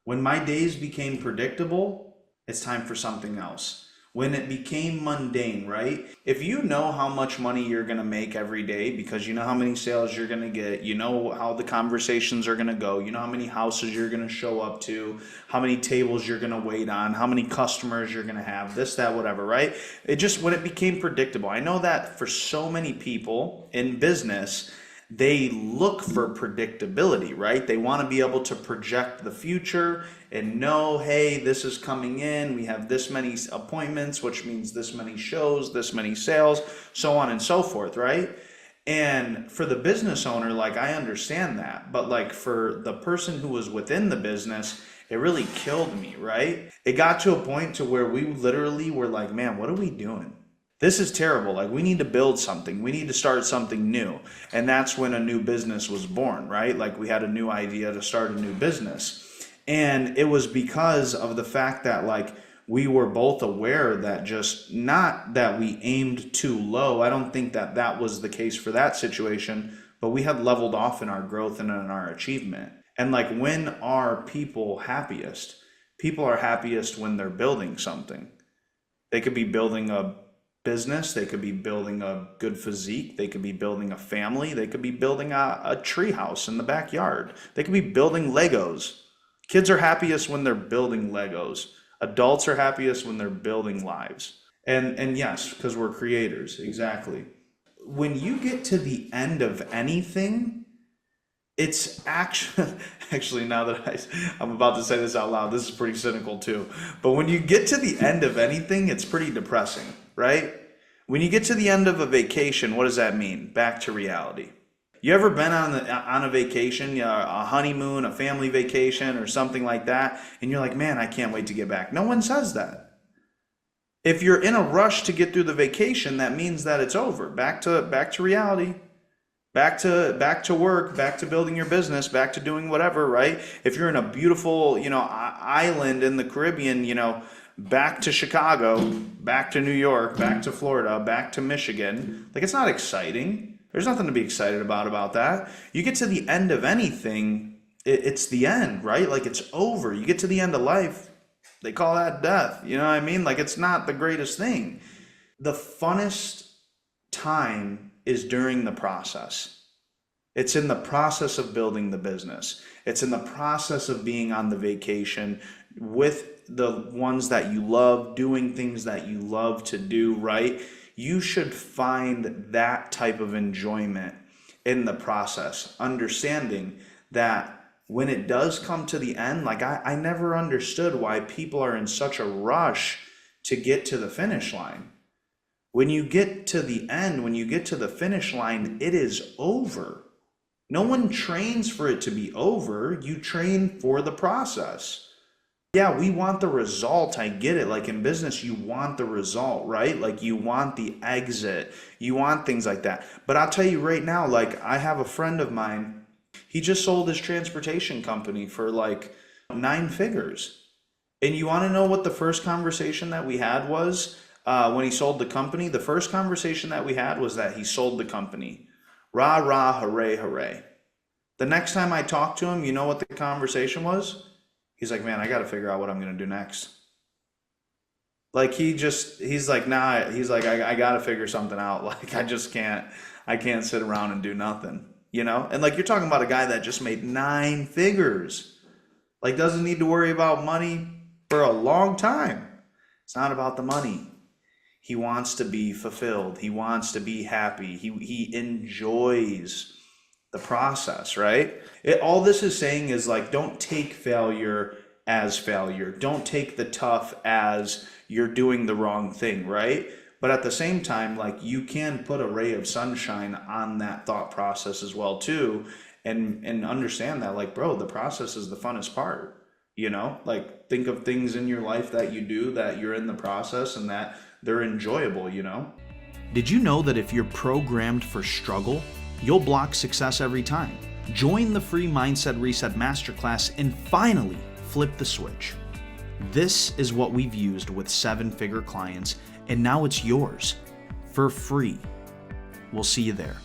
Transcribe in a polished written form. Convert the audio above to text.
When my days became predictable, it's time for something else. When it became mundane, right? If you know how much money you're going to make every day because you know how many sales you're going to get, you know how the conversations are going to go, you know how many houses you're going to show up to, how many tables you're going to wait on, how many customers you're going to have, this, that, whatever, right? It just, when it became predictable, I know that for so many people in business, they look for predictability, right? They want to be able to project the future and know, hey, this is coming in. We have this many appointments, which means this many shows, this many sales, so on and so forth, right? And for the business owner, like I understand that, but like for the person who was within the business, it really killed me, right? It got to a point to where we literally were like, man, what are we doing? This is terrible. Like, we need to build something. We need to start something new. And that's when a new business was born, right? Like, we had a new idea to start a new business. And it was because of the fact that, like, we were both aware that just not that we aimed too low. I don't think that that was the case for that situation, but we had leveled off in our growth and in our achievement. And like, when are people happiest? People are happiest when they're building something. They could be building a business, they could be building a good physique, they could be building a family, they could be building a tree house in the backyard, they could be building Legos. Kids are happiest when they're building Legos. Adults are happiest when they're building lives. And yes, because we're creators, exactly. When you get to the end of anything, it's actually now that I'm about to say this out loud, this is pretty cynical too. But when you get to the end of anything, it's pretty depressing, right? When you get to the end of a vacation, what does that mean? Back to reality. You ever been on a vacation, a honeymoon, a family vacation, or something like that, and you're like, man, I can't wait to get back? No one says that. If you're in a rush to get through the vacation, that means that it's over. Back to reality. Back to work, back to building your business, back to doing whatever, right? If you're in a beautiful, island in the Caribbean, back to Chicago, back to New York, back to Florida, back to Michigan. Like, it's not exciting. There's nothing to be excited about that. You get to the end of anything, it's the end, right? Like, it's over. You get to the end of life, they call that death. You know what I mean? Like, it's not the greatest thing. The funnest time is during the process. It's in the process of building the business. It's in the process of being on the vacation with the ones that you love, doing things that you love to do, right? You should find that type of enjoyment in the process, understanding that when it does come to the end, like I never understood why people are in such a rush to get to the finish line. When you get to the end, when you get to the finish line, it is over. No one trains for it to be over. You train for the process. Yeah, we want the result. I get it. Like, in business, you want the result, right? Like, you want the exit. You want things like that. But I'll tell you right now, like, I have a friend of mine. He just sold his transportation company for like 9 figures. And you want to know what the first conversation that we had was? When he sold the company, the first conversation that we had was that he sold the company. Rah, rah, hooray, hooray. The next time I talked to him, you know what the conversation was? He's like, man, I got to figure out what I'm going to do next. Like, he's like, nah, he's like, I got to figure something out. Like, I can't sit around and do nothing, And like, you're talking about a guy that just made 9 figures. Like, doesn't need to worry about money for a long time. It's not about the money. He wants to be fulfilled. He wants to be happy. He enjoys the process, right? All this is saying is, like, don't take failure as failure. Don't take the tough as you're doing the wrong thing, right? But at the same time, like, you can put a ray of sunshine on that thought process as well too, and understand that, like, bro, the process is the funnest part. Like, think of things in your life that you do that you're in the process and that they're enjoyable, Did you know that if you're programmed for struggle, you'll block success every time? Join the free Mindset Reset Masterclass and finally flip the switch. This is what we've used with 7-figure clients, and now it's yours for free. We'll see you there.